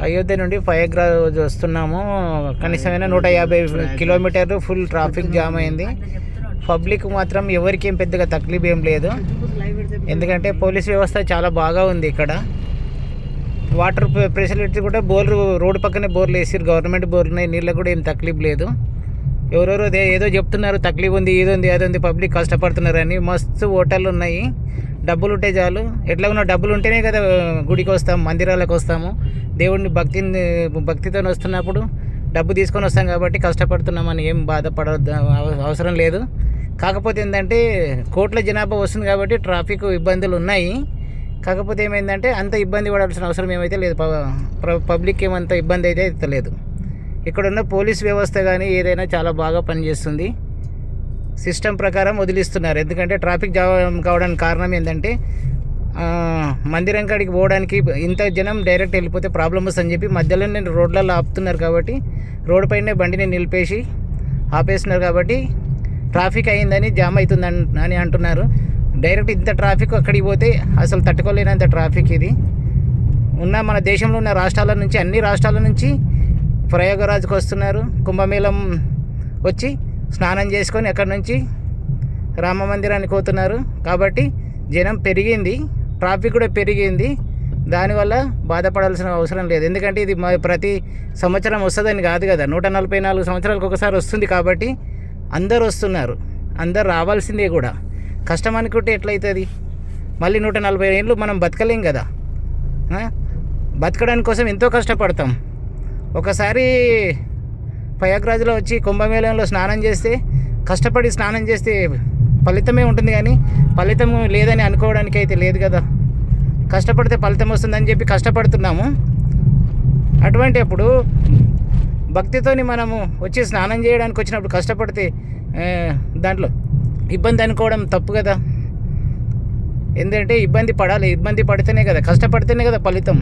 అయోధ్య నుండి ప్రయాగ్రాజ్ వస్తున్నాము. కనీసమైన 150 కిలోమీటర్లు ఫుల్ ట్రాఫిక్ జామ్ అయింది. పబ్లిక్ మాత్రం ఎవరికి ఏం పెద్దగా తక్లీఫ్ ఏం లేదు, ఎందుకంటే పోలీస్ వ్యవస్థ చాలా బాగా ఉంది. ఇక్కడ వాటర్ ఫెసిలిటీ కూడా బోర్లు రోడ్డు పక్కనే బోర్లు వేసారు, గవర్నమెంట్ బోర్లు ఉన్నాయి. నీళ్ళకు కూడా ఏం తక్లీఫ్ లేదు. ఎవరెవరో ఏదో చెప్తున్నారు తక్లీఫ్ ఉంది, ఇది ఉంది, అది ఉంది, పబ్లిక్ కష్టపడుతున్నారని. మస్తు హోటళ్ళు ఉన్నాయి. డబ్బులు ఉంటే చాలు. ఎట్లా ఉన్నా డబ్బులు ఉంటేనే కదా గుడికి వస్తాం, మందిరాలకు వస్తాము. దేవుడిని భక్తితో వస్తున్నప్పుడు డబ్బు తీసుకొని వస్తాం కాబట్టి కష్టపడుతున్నామని ఏం బాధపడవద్దు, అవసరం లేదు. కాకపోతే ఏంటంటే కోట్ల జనాభా వస్తుంది కాబట్టి ట్రాఫిక్ ఇబ్బందులు ఉన్నాయి. కాకపోతే ఏమైందంటే అంత ఇబ్బంది పడాల్సిన అవసరం ఏమైతే లేదు. పబ్లిక్ ఏమంత ఇబ్బంది అయితే లేదు. ఇక్కడున్న పోలీస్ వ్యవస్థ కానీ ఏదైనా చాలా బాగా పనిచేస్తుంది. సిస్టమ్ ప్రకారం వదిలిస్తున్నారు. ఎందుకంటే ట్రాఫిక్ జామ్ కావడానికి కారణం ఏంటంటే మందిరం కాడికి పోవడానికి ఇంత జనం డైరెక్ట్ వెళ్ళిపోతే ప్రాబ్లమ్స్ అని చెప్పి మధ్యలోనే రోడ్లలో ఆపుతున్నారు. కాబట్టి రోడ్డు పైనే బండిని నిలిపేసి ఆపేస్తున్నారు. కాబట్టి ట్రాఫిక్ అయిందని జామ్ అవుతుందని అంటున్నారు. డైరెక్ట్ ఇంత ట్రాఫిక్ అక్కడికి పోతే అసలు తట్టుకోలేనంత ట్రాఫిక్ ఇది. మన దేశంలో ఉన్న రాష్ట్రాల నుంచి, అన్ని రాష్ట్రాల నుంచి ప్రయాగరాజ్కి వస్తున్నారు. కుంభమేళం వచ్చి స్నానం చేసుకొని అక్కడి నుంచి రామ మందిరానికి పోతున్నారు. కాబట్టి జనం పెరిగింది, ట్రాఫిక్ కూడా పెరిగింది. దానివల్ల బాధపడాల్సిన అవసరం లేదు. ఎందుకంటే ఇది ప్రతి సంవత్సరం వస్తుందని కాదు కదా, 144 సంవత్సరాలకు ఒకసారి వస్తుంది. కాబట్టి అందరు వస్తున్నారు, అందరు రావాల్సిందే కూడా. కష్టం అనుకుంటే ఎట్లయితుంది? మళ్ళీ 140 ఏళ్ళు మనం బతకలేం కదా. బతకడానికి కోసం ఎంతో కష్టపడతాం. ఒకసారి ప్రయాగ్రాజ్లో వచ్చి కుంభమేళంలో స్నానం చేస్తే, కష్టపడి స్నానం చేస్తే ఫలితమే ఉంటుంది, కానీ ఫలితం లేదని అనుకోవడానికి అయితే లేదు కదా. కష్టపడితే ఫలితం వస్తుందని చెప్పి కష్టపడుతున్నాము. అటువంటి అప్పుడు భక్తితోని మనము వచ్చి స్నానం చేయడానికి వచ్చినప్పుడు కష్టపడితే దాంట్లో ఇబ్బంది అనుకోవడం తప్పు కదా. ఎందుకంటే ఇబ్బంది పడాలి, ఇబ్బంది పడితేనే కదా, కష్టపడితేనే కదా ఫలితం.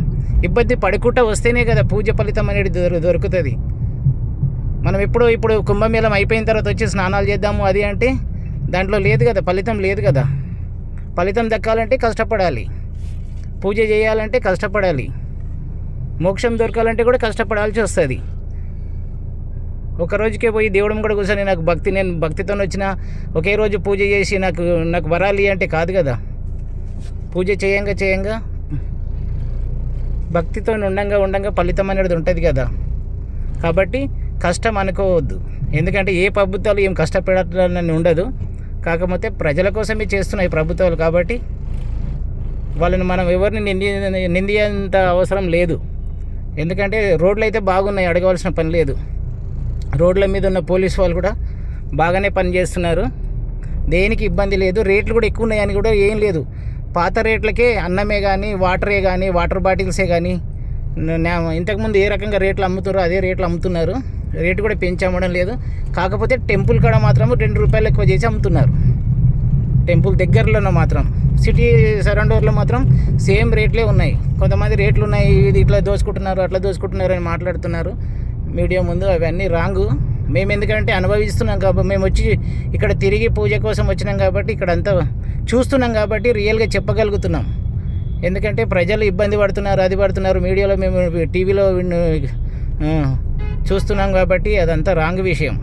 ఇబ్బంది పడుకుంటా వస్తేనే కదా పూజ ఫలితం అనేది దొరుకుతుంది. మనం ఇప్పుడు కుంభమేళం అయిపోయిన తర్వాత వచ్చి స్నానాలు చేద్దాము అది అంటే దాంట్లో లేదు కదా, ఫలితం లేదు కదా. ఫలితం దక్కాలంటే కష్టపడాలి, పూజ చేయాలంటే కష్టపడాలి, మోక్షం దొరకాలంటే కూడా కష్టపడాల్సి వస్తుంది. ఒక రోజుకే పోయి దేవుడు కూడా కూర్చొని నేను భక్తితో వచ్చిన ఒకే రోజు పూజ చేసి నాకు వరాలి అంటే కాదు కదా. పూజ చేయంగా భక్తితో ఉండంగా ఫలితం అనేది ఉంటుంది కదా. కాబట్టి కష్టం అనుకోవద్దు. ఎందుకంటే ఏ ప్రభుత్వాలు ఏం కష్టపడాలని ఉండదు. కాకపోతే ప్రజల కోసమే చేస్తున్నాయి ప్రభుత్వాలు. కాబట్టి వాళ్ళని మనం ఎవరిని నిందించేంత అవసరం లేదు. ఎందుకంటే రోడ్లు అయితే బాగున్నాయి, అడగవలసిన పని లేదు. రోడ్ల మీద ఉన్న పోలీసు వాళ్ళు కూడా బాగానే పనిచేస్తున్నారు, దేనికి ఇబ్బంది లేదు. రేట్లు కూడా ఎక్కువ ఉన్నాయని కూడా ఏం లేదు. పాత రేట్లకే అన్నమే కానీ, వాటరే కానీ, వాటర్ బాటిల్సే కానీ ఇంతకుముందు ఏ రకంగా రేట్లు అమ్ముతారో అదే రేట్లు అమ్ముతున్నారు. రేటు కూడా పెంచి అమ్మడం లేదు. కాకపోతే టెంపుల్ కాడ మాత్రం 2 రూపాయలు ఎక్కువ చేసి అమ్ముతున్నారు. టెంపుల్ దగ్గరలో మాత్రం, సిటీ సరౌండర్లో మాత్రం సేమ్ రేట్లే ఉన్నాయి. కొంతమంది రేట్లు ఉన్నాయి, ఇది ఇట్లా దోచుకుంటున్నారు, అట్లా దోచుకుంటున్నారు అని మాట్లాడుతున్నారు మీడియా ముందు. అవన్నీ రాంగు. మేము ఎందుకంటే అనుభవిస్తున్నాం కాబట్టి, మేము వచ్చి ఇక్కడ తిరిగి పూజ కోసం వచ్చినాం కాబట్టి, ఇక్కడ అంతా చూస్తున్నాం కాబట్టి రియల్గా చెప్పగలుగుతున్నాం. ఎందుకంటే ప్రజలు ఇబ్బంది పడుతున్నారు, అది పడుతున్నారు, మీడియాలో మేము టీవీలో చూస్తున్నాం కాబట్టి అదంతా రాంగ్ విషయం.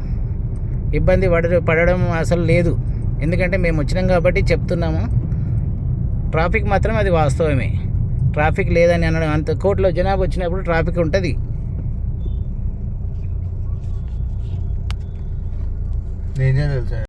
ఇబ్బంది పడడం అసలు లేదు. ఎందుకంటే మేము వచ్చినాం కాబట్టి చెప్తున్నాము. ట్రాఫిక్ మాత్రం అది వాస్తవమే. ట్రాఫిక్ లేదని అనడం, అంత కోట్ల జనాభా వచ్చినప్పుడు ట్రాఫిక్ ఉంటుంది. నేనే తెలుసా.